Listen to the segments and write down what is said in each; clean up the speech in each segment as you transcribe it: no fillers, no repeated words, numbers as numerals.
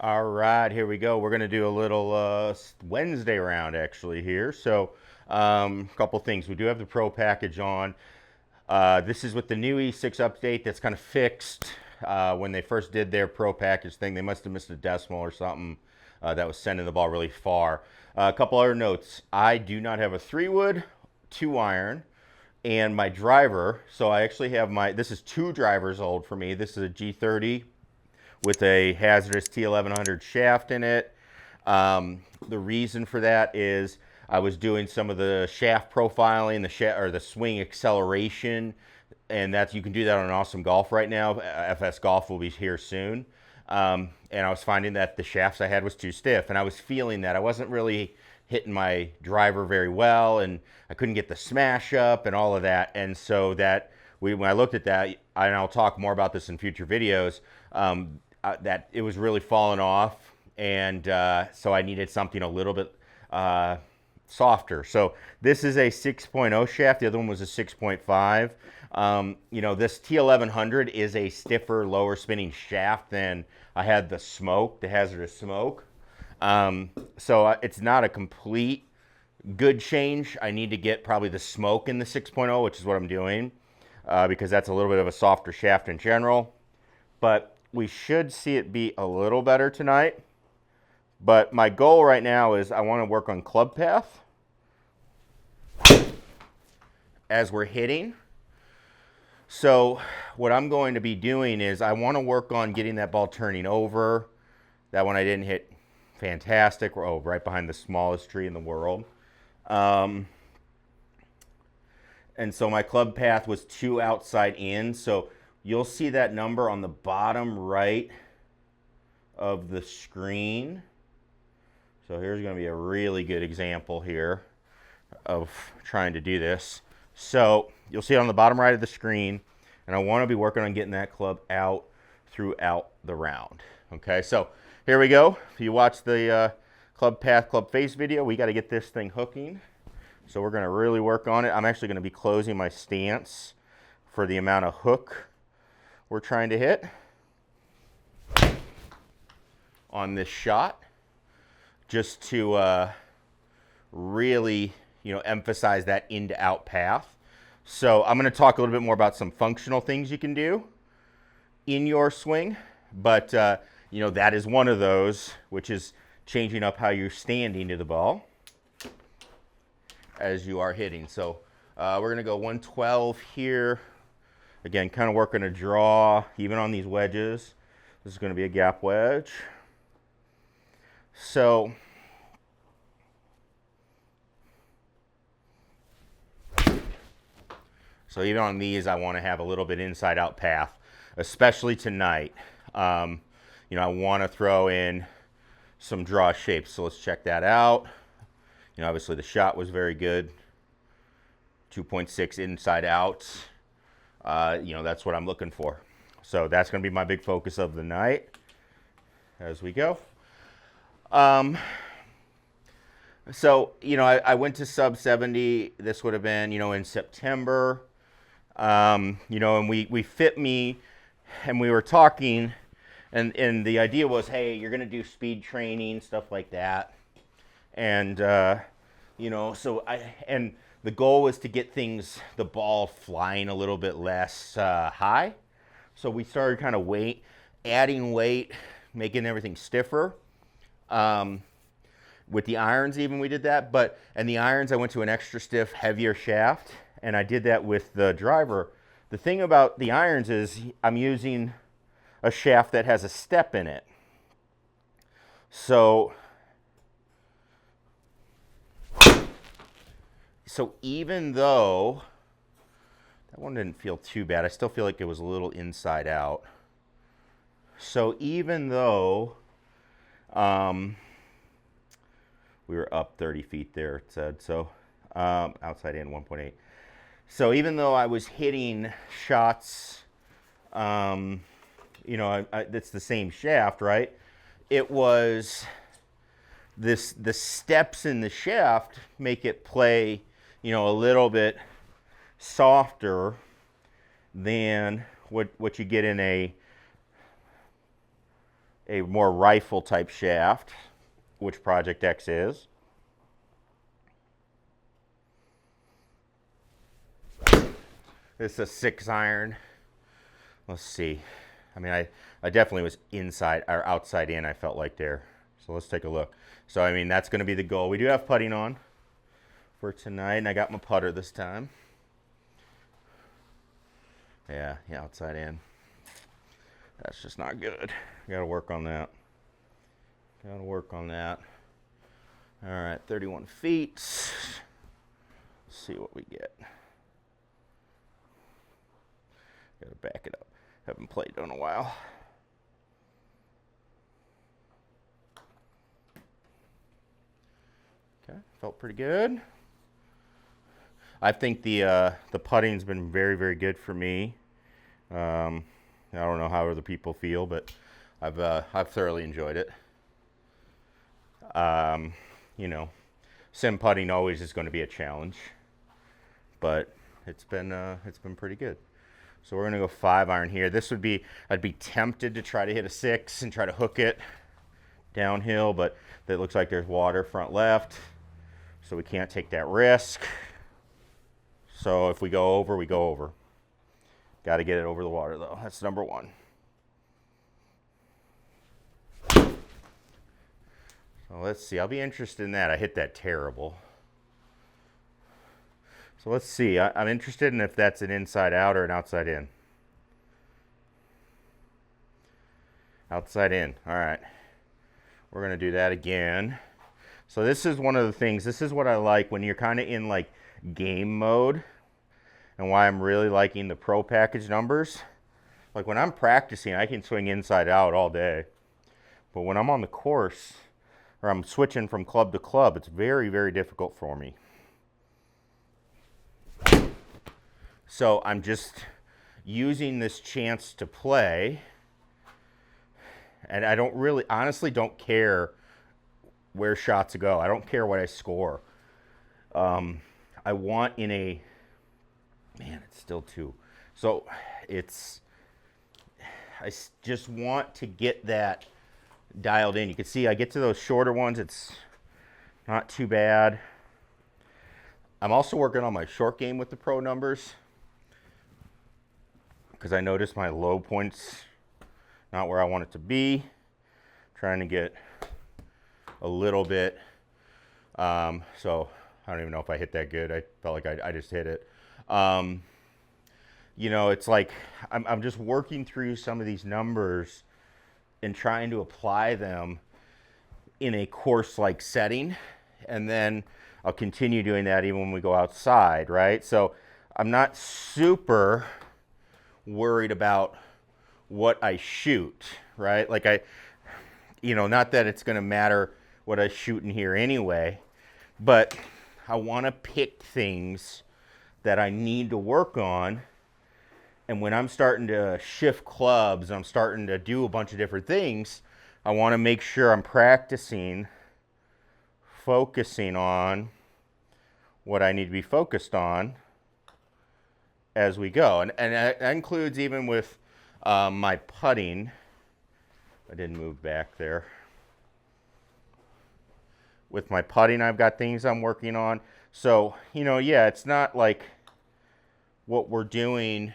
All right, here we go. We're going to do a little Wednesday round actually here. So, a couple things. We do have the Pro package on. This is with the new E6 update that's kind of fixed. When they first did their Pro package thing, they must have missed a decimal or something that was sending the ball really far. A couple other notes. I do not have a 3-wood, 2-iron, and my driver. So I actually have this is 2 drivers old for me. This is a G30 with a hazardous T1100 shaft in it. The reason for that is I was doing some of the shaft profiling, the swing acceleration, and you can do that on Awesome Golf right now. FS Golf will be here soon. And I was finding that the shafts I had was too stiff, and I was feeling that I wasn't really hitting my driver very well, and I couldn't get the smash up and all of that. And so when I looked at that, and I'll talk more about this in future videos, that it was really falling off, and so I needed something a little bit softer. So this is a 6.0 shaft. The other one was a 6.5. This T1100 is a stiffer, lower spinning shaft than I had the hazardous smoke. So it's not a complete good change. I need to get probably the smoke in the 6.0, which is what I'm doing, because that's a little bit of a softer shaft in general. But we should see it be a little better tonight. But my goal right now is I want to work on club path as we're hitting. So what I'm going to be doing is I want to work on getting that ball turning over. That one I didn't hit fantastic. Right behind the smallest tree in the world. And so my club path was 2 outside in. So you'll see that number on the bottom right of the screen. So here's going to be a really good example here of trying to do this. So you'll see it on the bottom right of the screen, and I want to be working on getting that club out throughout the round. Okay, so here we go. If you watch the club path, club face video, we got to get this thing hooking. So we're going to really work on it. I'm actually going to be closing my stance for the amount of hook we're trying to hit on this shot, just to really emphasize that in to out path. So I'm going to talk a little bit more about some functional things you can do in your swing, but that is one of those, which is changing up how you're standing to the ball as you are hitting. So we're going to go 112 here. Again, kind of working a draw, even on these wedges. This is going to be a gap wedge. So even on these, I want to have a little bit inside-out path, especially tonight. I want to throw in some draw shapes. So let's check that out. Obviously the shot was very good. 2.6 inside out. That's what I'm looking for. So that's going to be my big focus of the night as we go. I went to sub 70. This would have been, in September. And we fit me, and we were talking, and the idea was, hey, you're going to do speed training, stuff like that. And, and the goal was to get the ball flying a little bit less high. So we started kind of adding weight, making everything stiffer. With the irons even we did that. And the irons, I went to an extra stiff, heavier shaft, and I did that with the driver. The thing about the irons is I'm using a shaft that has a step in it. So even though that one didn't feel too bad, I still feel like it was a little inside out. So even though we were up 30 feet there, it said, so outside in 1.8. So even though I was hitting shots, it's the same shaft, right? It was the steps in the shaft make it play a little bit softer than what you get in a more rifle type shaft, which Project X is. This is a 6 iron. Let's see. I mean, I definitely was inside or outside in, I felt like there. So let's take a look. So, I mean, that's going to be the goal. We do have putting on for tonight, and I got my putter this time. Yeah, outside in. That's just not good. Got to work on that. Got to work on that. All right, 31 feet. Let's see what we get. Got to back it up. Haven't played in a while. Okay, felt pretty good. I think the putting's been very, very good for me. I don't know how other people feel, but I've thoroughly enjoyed it. You know, sim putting always is going to be a challenge, but it's been pretty good. So we're gonna go 5 iron here. This would be, I'd be tempted to try to hit a 6 and try to hook it downhill, but it looks like there's water front left, so we can't take that risk. So if we go over, we go over. Got to get it over the water though. That's number one. So let's see. I'll be interested in that. I hit that terrible. So let's see. I'm interested in if that's an inside out or an outside in. Outside in. All right. We're going to do that again. So this is one of the things. This is what I like when you're kind of in like game mode, and why I'm really liking the pro package numbers. Like when I'm practicing, I can swing inside out all day. But when I'm on the course or I'm switching from club to club, it's very, very difficult for me. So I'm just using this chance to play, and I don't really, honestly don't care where shots go. I don't care what I score. I want in a, man, it's still 2. So I just want to get that dialed in. You can see I get to those shorter ones, it's not too bad. I'm also working on my short game with the pro numbers, because I noticed my low points not where I want it to be. Trying to get a little bit. So I don't even know if I hit that good. I felt like I just hit it. You know, it's like I'm just working through some of these numbers and trying to apply them in a course-like setting, and then I'll continue doing that even when we go outside, right? So I'm not super worried about what I shoot, right? Like not that it's going to matter what I shoot in here anyway, but I want to pick things that I need to work on. And when I'm starting to shift clubs, I'm starting to do a bunch of different things, I want to make sure I'm practicing, focusing on what I need to be focused on as we go. And that includes even with my putting. I didn't move back there. With my putting, I've got things I'm working on. So, yeah, it's not like what we're doing.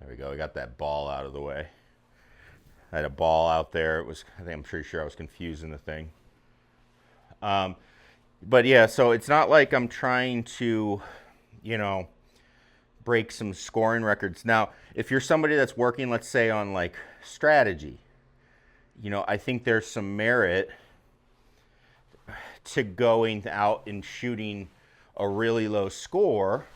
There we go. We got that ball out of the way. I had a ball out there. I'm pretty sure I was confusing the thing. But yeah, so it's not like I'm trying to, break some scoring records. Now, if you're somebody that's working, let's say, on like strategy, I think there's some merit to going out and shooting a really low score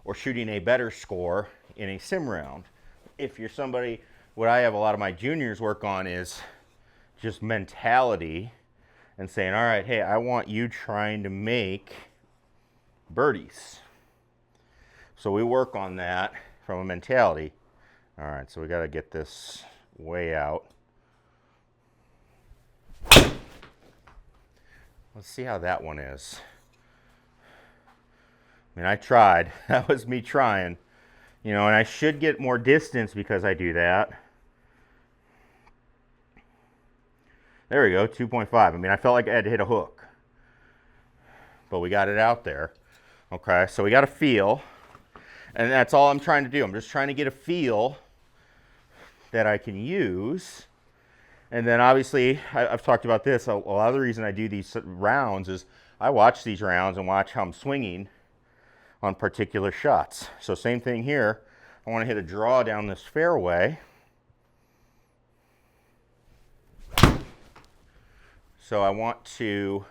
or shooting a better score in a sim round. If you're somebody, what I have a lot of my juniors work on is just mentality and saying, all right, hey, I want you trying to make birdies. So we work on that from a mentality. All right, so we got to get this way out. Let's see how that one is. I mean, I tried. That was me trying. You know, and I should get more distance because I do that. There we go, 2.5. I mean, I felt like I had to hit a hook. But we got it out there. Okay, so we got a feel. And that's all I'm trying to do. I'm just trying to get a feel that I can use. And then obviously, I've talked about this. A lot of the reason I do these rounds is I watch these rounds and watch how I'm swinging on particular shots. So same thing here. I want to hit a draw down this fairway. So I want to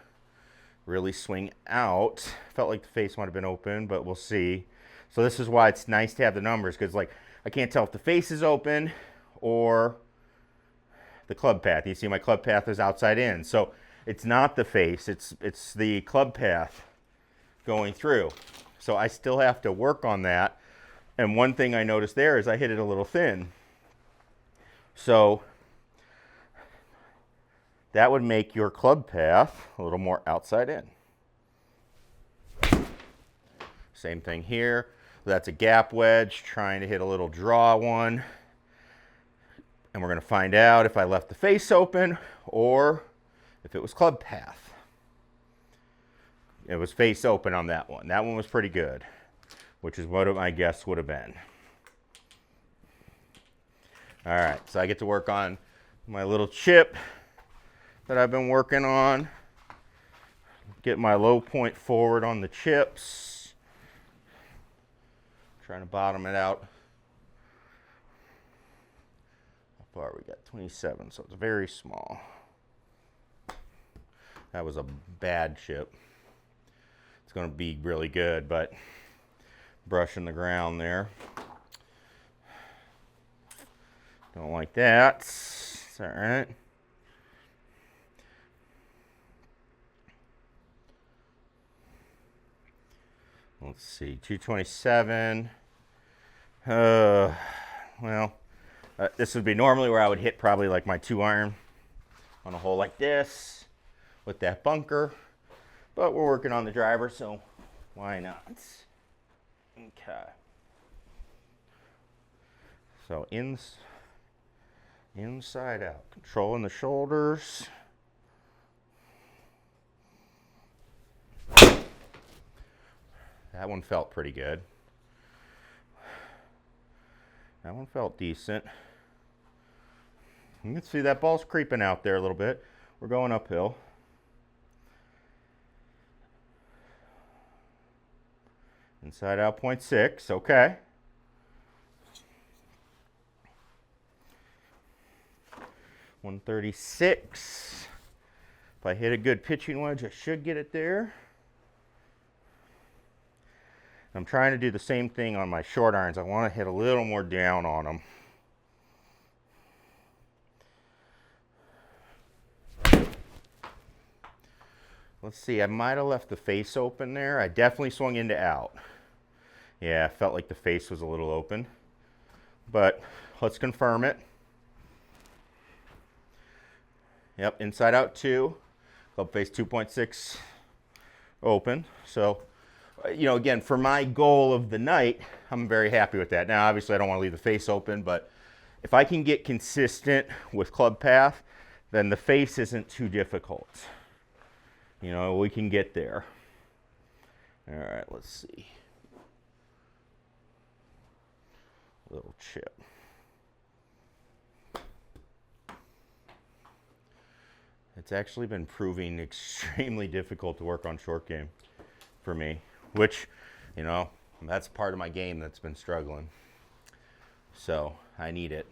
really swing out. Felt like the face might have been open, but we'll see. So this is why it's nice to have the numbers, because like I can't tell if the face is open or the club path. You see my club path is outside in. So it's not the face, it's the club path going through. So I still have to work on that. And one thing I noticed there is I hit it a little thin. So that would make your club path a little more outside in. Same thing here. That's a gap wedge, trying to hit a little draw one. And we're going to find out if I left the face open or if it was club path. It was face open on that one. That one was pretty good, which is what my guess would have been. All right, so I get to work on my little chip that I've been working on. Get my low point forward on the chips. Trying to bottom it out. How far we got? 27, so it's very small. That was a bad chip. It's going to be really good, but brushing the ground there. Don't like that. It's all right. Let's see, 227. This would be normally where I would hit probably like my 2-iron on a hole like this with that bunker. But we're working on the driver, so why not? Okay. So inside out, controlling the shoulders. That one felt pretty good. That one felt decent. You can see that ball's creeping out there a little bit. We're going uphill. Inside out 0.6, okay. .136. If I hit a good pitching wedge, I should get it there. I'm trying to do the same thing on my short irons. I want to hit a little more down on them. Let's see, I might have left the face open there. I definitely swung into out. Yeah, I felt like the face was a little open. But let's confirm it. Yep, inside out 2. Club face 2.6 open. So, you know, again, for my goal of the night, I'm very happy with that. Now, obviously, I don't want to leave the face open, but if I can get consistent with club path, then the face isn't too difficult. You know, we can get there. All right, let's see. Little chip. It's actually been proving extremely difficult to work on short game for me, which, you know, that's part of my game that's been struggling. So I need it.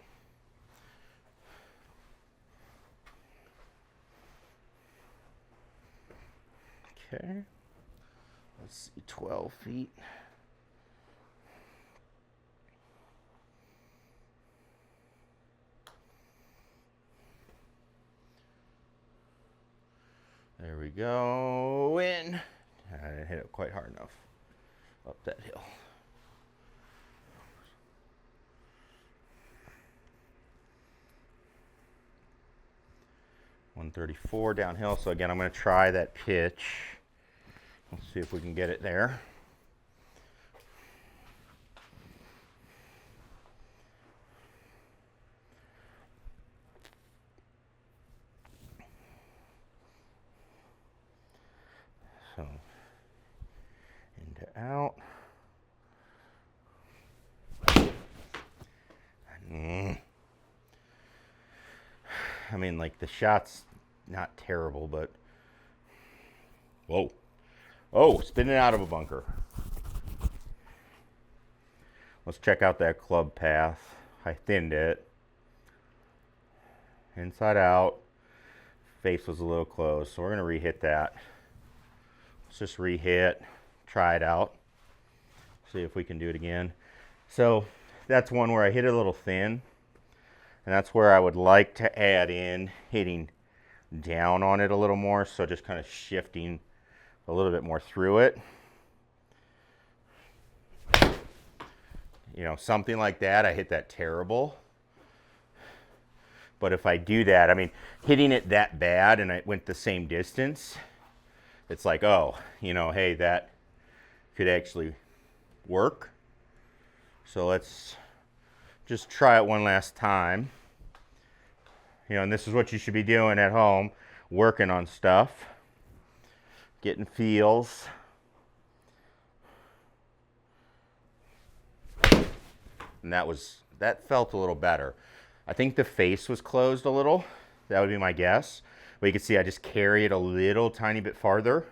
Okay, let's see, 12 feet. There we go, in. I didn't hit it quite hard enough up that hill. 134 downhill. So again, I'm going to try that pitch. Let's see if we can get it there. So into out. I mean, like, the shot's not terrible, but whoa. Oh, spinning out of a bunker. Let's check out that club path. I thinned it. Inside out. Face was a little close, so we're going to re-hit that. Let's just re-hit, try it out. See if we can do it again. So that's one where I hit it a little thin. And that's where I would like to add in hitting down on it a little more. So just kind of shifting a little bit more through it. You know, something like that. I hit that terrible. But if I do that, I mean, hitting it that bad and it went the same distance, it's like, oh, you know, hey, that could actually work. So let's just try it one last time. You know, and this is what you should be doing at home, working on stuff, getting feels. And that felt a little better. I think the face was closed a little. That would be my guess. But you can see I just carry it a little tiny bit farther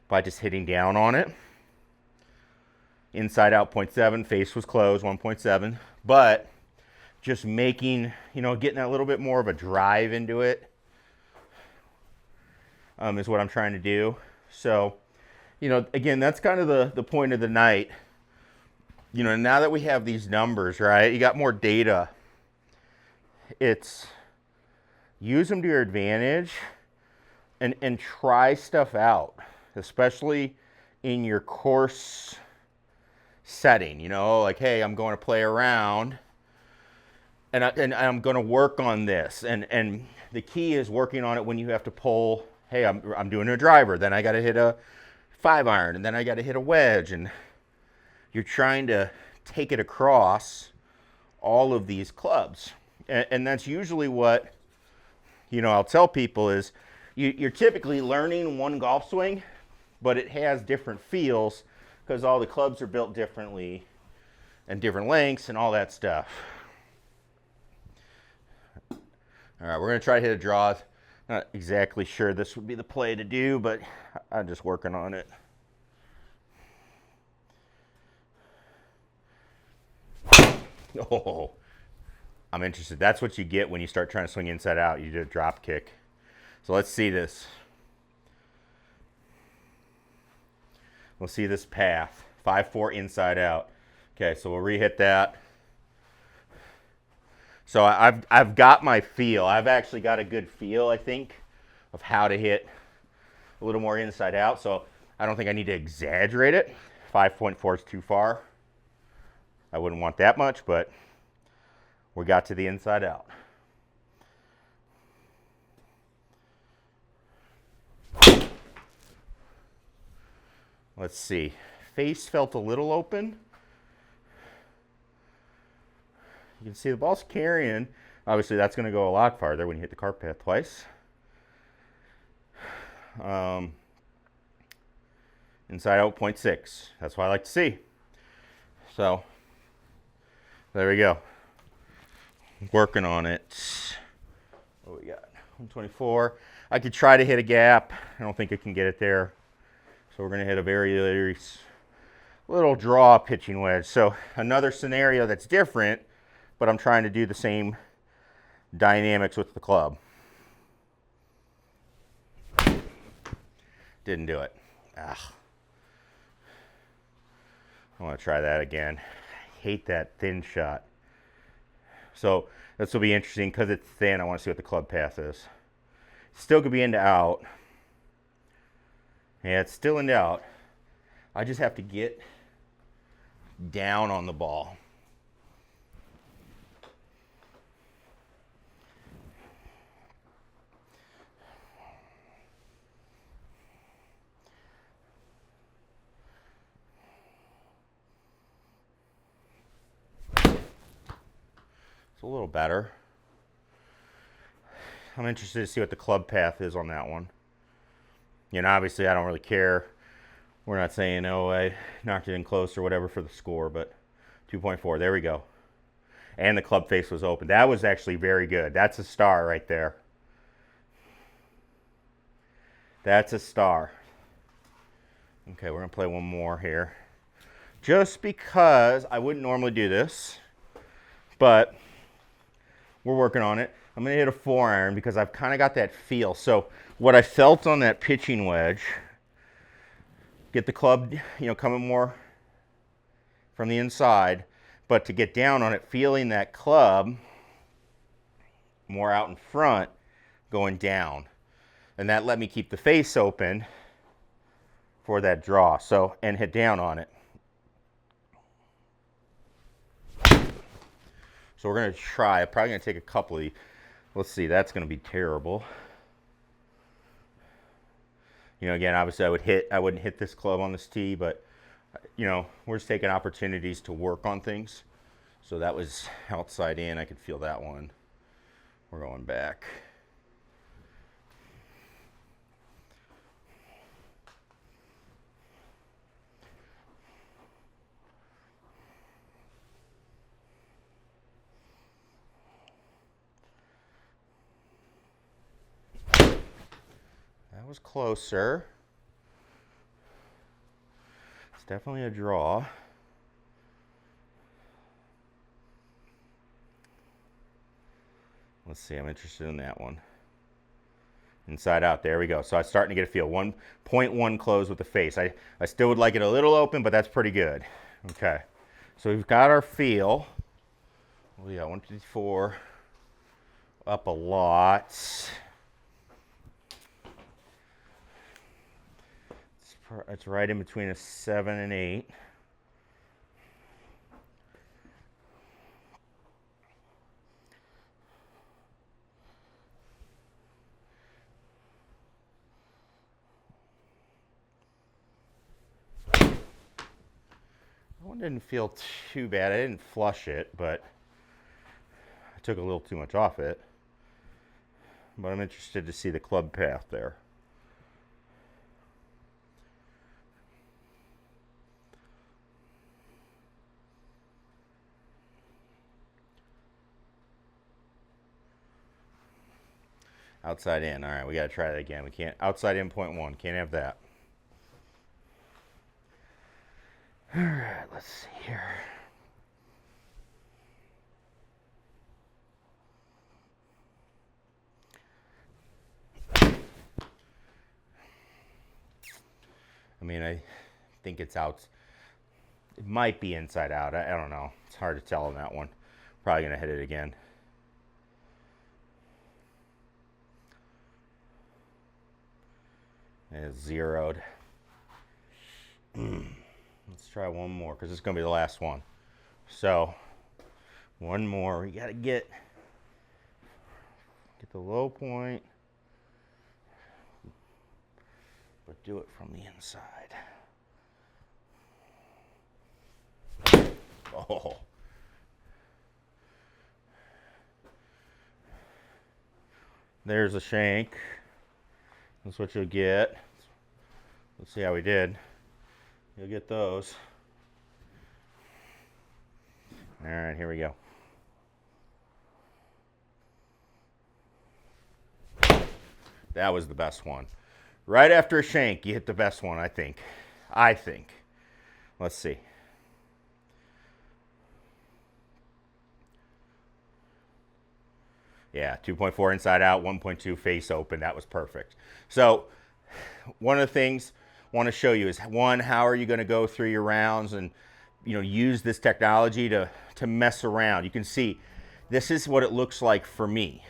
by just hitting down on it. Inside out 0.7, face was closed 1.7, but just making, you know, getting a little bit more of a drive into it is what I'm trying to do. So, you know, again, that's kind of the point of the night. You know, now that we have these numbers, right, you got more data. It's use them to your advantage and try stuff out, especially in your course setting. You know, like, hey, I'm going to play around and I'm going to work on this. And the key is working on it when you have to pull, hey, I'm doing a driver, then I got to hit a 5-iron, and then I got to hit a wedge, and you're trying to take it across all of these clubs. And that's usually what, you know, I'll tell people is you're typically learning one golf swing, but it has different feels because all the clubs are built differently and different lengths and all that stuff. All right, we're going to try to hit a draw. Not exactly sure this would be the play to do, but I'm just working on it. Oh, I'm interested. That's what you get when you start trying to swing inside out. You do a drop kick. So let's see this. We'll see this path. 5-4 inside out. Okay, so we'll re-hit that. So I've got my feel. I've actually got a good feel, I think, of how to hit a little more inside out. So I don't think I need to exaggerate it. 5.4 is too far. I wouldn't want that much, but we got to the inside out. Let's see. Face felt a little open. You can see the ball's carrying. Obviously, that's going to go a lot farther when you hit the cart path twice. Inside out 0.6. That's what I like to see. So, there we go. Working on it. What we got? 124. I could try to hit a gap. I don't think I can get it there. So we're going to hit a very little draw pitching wedge. So another scenario that's different, but I'm trying to do the same dynamics with the club. Didn't do it. I want to try that again. I hate that thin shot. So this will be interesting because it's thin. I want to see what the club path is. Still could be into out. Yeah, it's still into out. I just have to get down on the ball. It's a little better. I'm interested to see what the club path is on that one. You know, obviously I don't really care. We're not saying, oh, I knocked it in close or whatever for the score, but 2.4, there we go. And the club face was open. That was actually very good. That's a star right there. That's a star. Okay, we're gonna play one more here. Just because I wouldn't normally do this, but we're working on it. I'm gonna hit a 4-iron because I've kind of got that feel. So what I felt on that pitching wedge, get the club, you know, coming more from the inside, but to get down on it, feeling that club more out in front, going down. And that let me keep the face open for that draw. So, and hit down on it. So we're gonna try, I'm probably gonna take a couple of these. Let's see, that's gonna be terrible. You know, again, obviously I wouldn't hit this club on this tee, but you know, we're just taking opportunities to work on things. So that was outside in, I could feel that one. We're going back. That was closer. It's definitely a draw. Let's see, I'm interested in that one. Inside out, there we go. So I'm starting to get a feel. 1.1 close with the face. I still would like it a little open, but that's pretty good. Okay, so we've got our feel. We got 154 up a lot. It's right in between a 7 and 8. That one didn't feel too bad. I didn't flush it, but I took a little too much off it. But I'm interested to see the club path there. Outside in. All right, we got to try that again. We can't. Outside in 0.1. Can't have that. All right, let's see here. I mean, I think it's out. It might be inside out. I don't know. It's hard to tell on that one. Probably going to hit it again. And it's zeroed. Let's try one more because it's going to be the last one. So, one more. You got to get the low point, but do it from the inside. Oh. There's a shank. That's what you'll get. Let's see how we did. You'll get those. All right, here we go. That was the best one. Right after a shank, you hit the best one, I think. Let's see. Yeah, 2.4 inside out, 1.2 face open. That was perfect. So one of the things I want to show you is, one, how are you going to go through your rounds and, you know, use this technology to mess around. You can see this is what it looks like for me.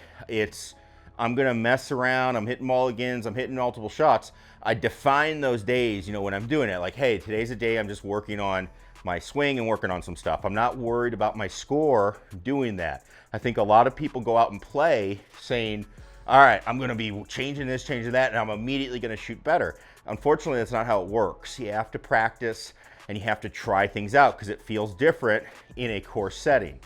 I'm going to mess around. I'm hitting mulligans. I'm hitting multiple shots. I define those days, you know, when I'm doing it. Like, hey, today's a day I'm just working on my swing and working on some stuff. I'm not worried about my score doing that. I think a lot of people go out and play saying, all right, I'm going to be changing this, changing that, and I'm immediately going to shoot better. Unfortunately, that's not how it works. You have to practice and you have to try things out because it feels different in a course setting.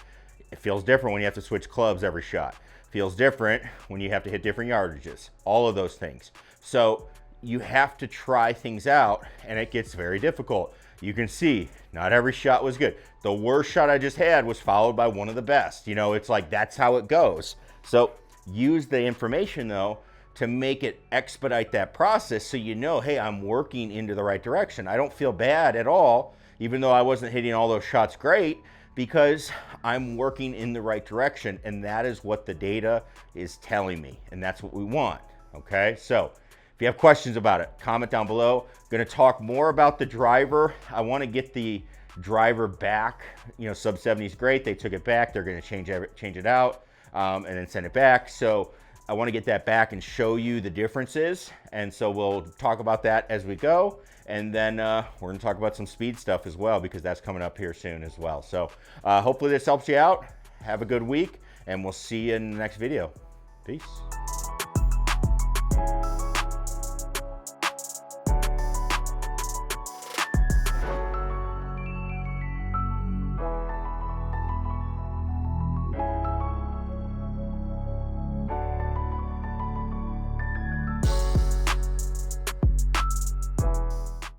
It feels different when you have to switch clubs every shot. Feels different when you have to hit different yardages, all of those things. So you have to try things out, and it gets very difficult. You can see not every shot was good. The worst shot I just had was followed by one of the best. You know, it's like that's how it goes. So use the information though to make it expedite that process so you know, hey, I'm working into the right direction. I don't feel bad at all, even though I wasn't hitting all those shots great, because I'm working in the right direction, and that is what the data is telling me, and that's what we want, okay? So if you have questions about it, comment down below. Gonna talk more about the driver. I wanna get the driver back. You know, sub 70 is great, they took it back, they're gonna change it out, and then send it back. So I wanna get that back and show you the differences, and so we'll talk about that as we go. And then we're gonna talk about some speed stuff as well, because that's coming up here soon as well. So hopefully this helps you out. Have a good week, and we'll see you in the next video. Peace.